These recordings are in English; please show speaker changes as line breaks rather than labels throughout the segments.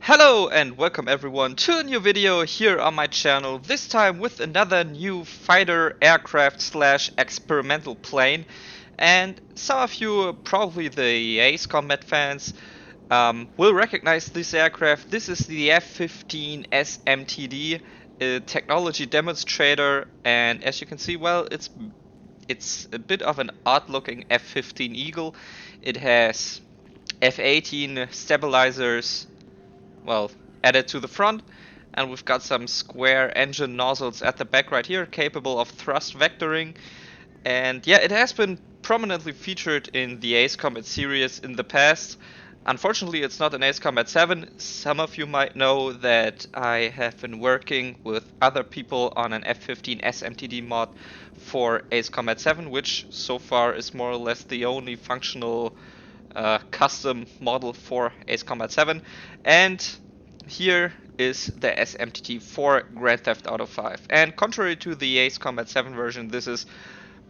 Hello and welcome everyone to a new video here on my channel, this time with another new fighter aircraft slash experimental plane. And some of you, probably the Ace Combat fans, will recognize this aircraft. This is the F-15 SMTD, a technology demonstrator, and as you can see, well, it's a bit of an odd looking F-15 Eagle. It has F-18 stabilizers, well, added to the front, and we've got some square engine nozzles at the back right here, capable of thrust vectoring. And yeah, it has been prominently featured in the Ace Combat series in the past. Unfortunately, it's not in Ace Combat 7. Some of you might know that I have been working with other people on an F-15 SMTD mod for Ace Combat 7, which so far is more or less the only functional custom model for Ace Combat 7. And here is the SMTT for Grand Theft Auto 5. And contrary to the Ace Combat 7 version, this is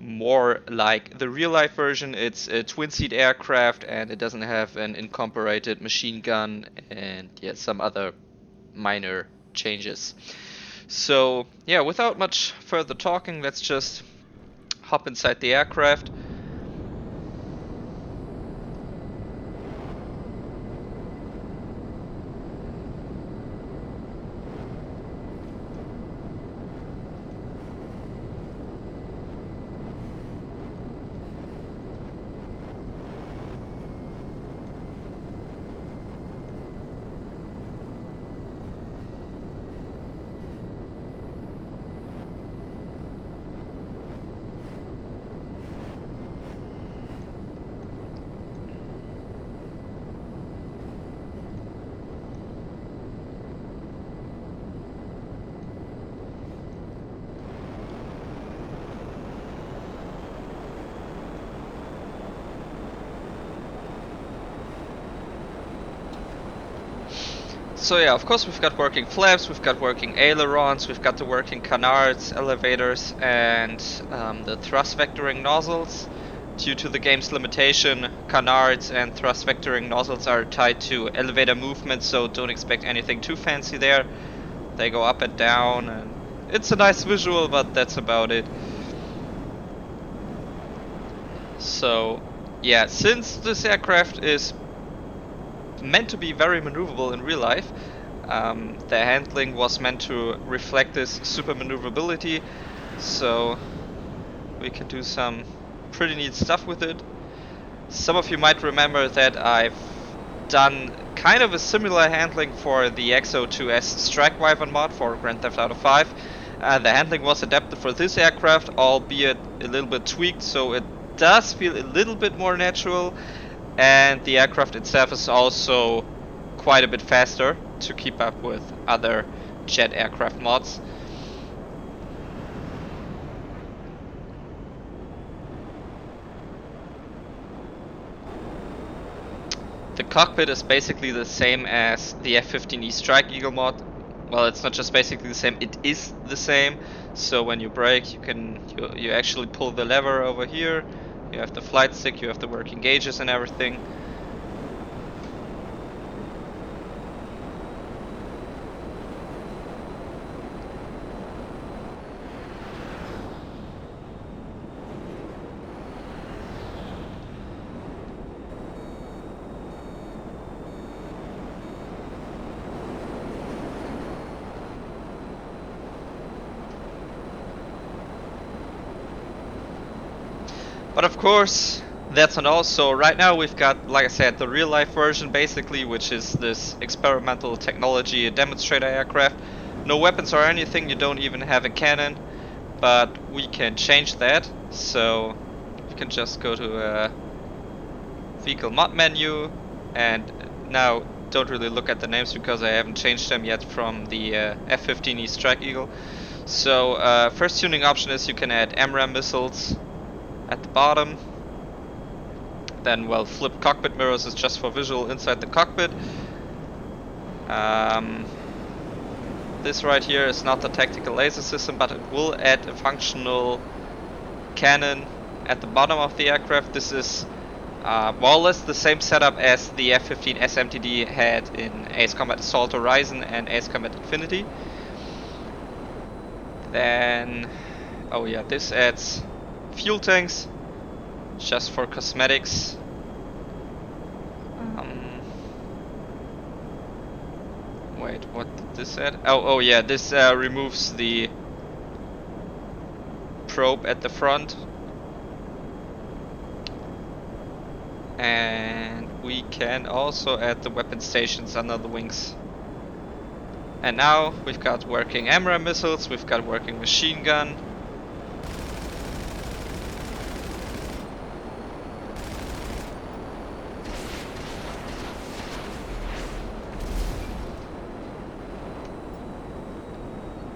more like the real life version. It's a twin-seat aircraft and it doesn't have an incorporated machine gun and yeah, some other minor changes. So yeah, without much further talking, let's just hop inside the aircraft. So yeah, of course we've got working flaps, we've got working ailerons, we've got the working canards, elevators, and the thrust vectoring nozzles. Due to the game's limitation, canards and thrust vectoring nozzles are tied to elevator movement, so don't expect anything too fancy there. They go up and down, and it's a nice visual, but that's about it. So yeah, since this aircraft is meant to be very maneuverable in real life, the handling was meant to reflect this super maneuverability, so we can do some pretty neat stuff with it. Some of you might remember that I've done kind of a similar handling for the X02S Strike Wyvern mod for Grand Theft Auto 5. The handling was adapted for this aircraft, albeit a little bit tweaked, so it does feel a little bit more natural. And the aircraft itself is also quite a bit faster to keep up with other jet aircraft mods. The cockpit is basically the same as the F-15E Strike Eagle mod. Well, it's not just basically the same, it is the same. So when you brake, you actually pull the lever over here. You have the flight stick, you have the working gauges and everything. But of course, that's not all. So right now we've got, like I said, the real life version basically, which is this experimental technology demonstrator aircraft. No weapons or anything, you don't even have a cannon, but we can change that. So we can just go to a vehicle mod menu, and now don't really look at the names because I haven't changed them yet from the F-15E Strike Eagle. So first tuning option is you can add MRAM missiles at the bottom. Then, well, flip cockpit mirrors is just for visual inside the cockpit. This right here is not the tactical laser system, but it will add a functional cannon at the bottom of the aircraft. This is More or less the same setup as the F-15 SMTD had in Ace Combat Assault Horizon and Ace Combat Infinity. Then, oh yeah, this adds fuel tanks, just for cosmetics. Wait, what did this add? Oh yeah, this removes the probe at the front. And we can also add the weapon stations under the wings. And now we've got working AMRAAM missiles, we've got working machine gun.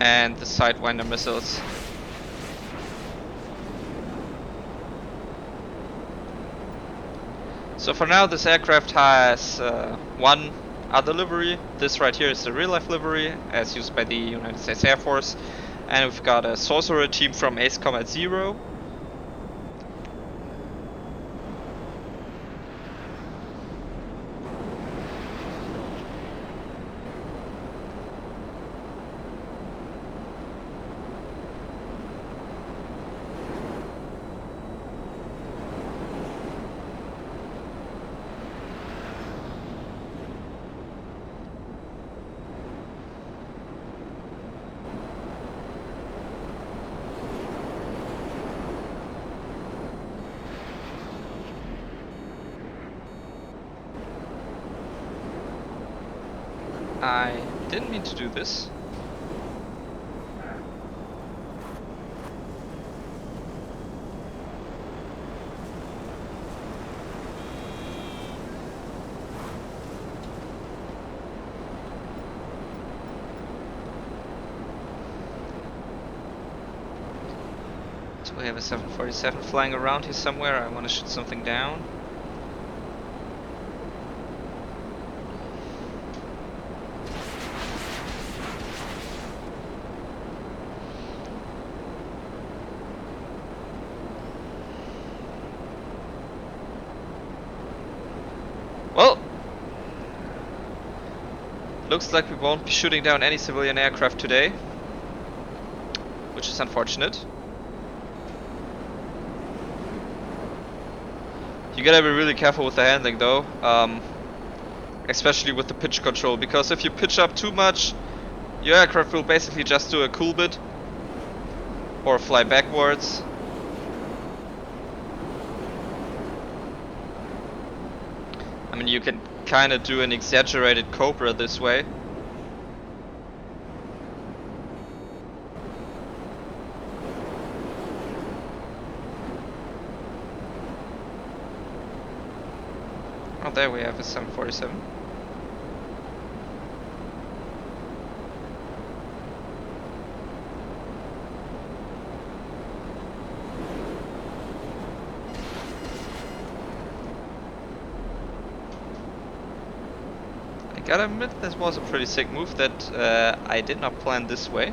And the Sidewinder missiles. So for now this aircraft has one other livery. This right here is the real life livery as used by the United States Air Force. And we've got a sorcerer team from Ace Combat Zero. I didn't mean to do this. So we have a 747 flying around here somewhere. I want to shoot something down. Well, looks like we won't be shooting down any civilian aircraft today, which is unfortunate. You gotta be really careful with the handling though, especially with the pitch control, because if you pitch up too much, your aircraft will basically just do a cool bit or fly backwards. I mean, you can kind of do an exaggerated Cobra this way. Oh, there we have a 747. I gotta admit, this was a pretty sick move that I did not plan this way.